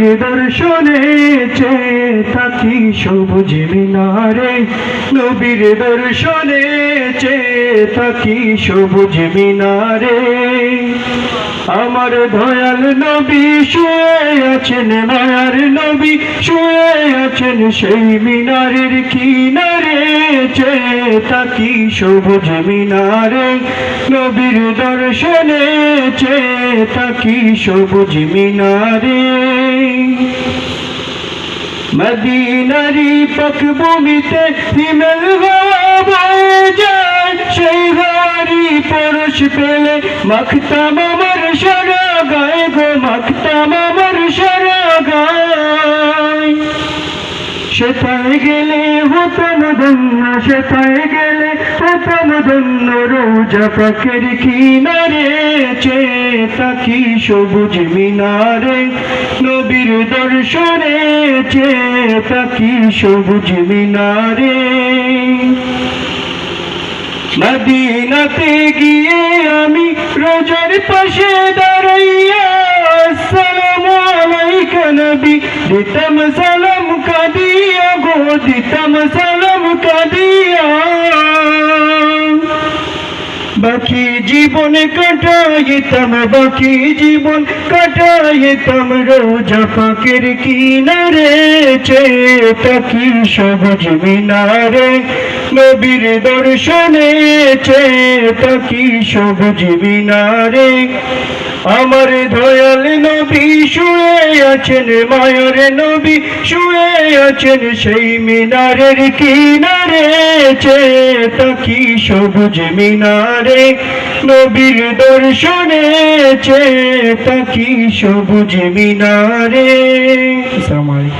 নবীর দর্শনে চেয়ে থাকি সবুজ মিনারে, নবীর দর্শনে চেয়ে থাকি সবুজ মিনারে। আমার দয়াল নবী শুয়ে আছেন, মায়ার নবী শুয়ে আছেন সেই মিনারের কিনারে, চেয়ে থাকি সবুজ মিনারে, নবীর দর্শনে চেয়ে থাকি সবুজ মিনারে। মদিনারি পাক ভূমিতে হিমেল হাওয়া বয়ে যায়, সেই হাওয়ারি পরশ পেলে মাখতাম আমার সারা গায়ে গো, মাখতাম আমার সারা গায়ে। সেথায় গেলে হতাম ধন্য, সেথায় গেলে হতাম ধন্য, রোজা পাকের কিনারে চেয়ে থাকি সবুজ মিনারে, নবীর দর্শনে চেয়ে থাকি সবুজ মিনারে। মদিনাতে গিয়ে আমি রোজার পাশে দাঁড়াইয়া আসসালামু আলাইকা নবী দিতাম সালাম কাঁদিয়া গো, দিতাম সালাম কাঁদিয়া। বাকি জীবন কাটাইতাম, বাকি জীবন কাটাইতাম রোজা পাকের কিনারে, চেয়ে থাকি সবুজ মিনারে, নবীর দর্শনে চেয়ে থাকি সবুজ মিনারে। আমার দয়াল নবী শুয়ে আছেন, মায়ার নবী শুয়ে আছেন সেই মিনারের কিনারে, চেয়ে থাকি সবুজ মিনারে, নবীর দর্শনে চেয়ে থাকি সবুজ মিনারে। আসসালামু আলাইকুম।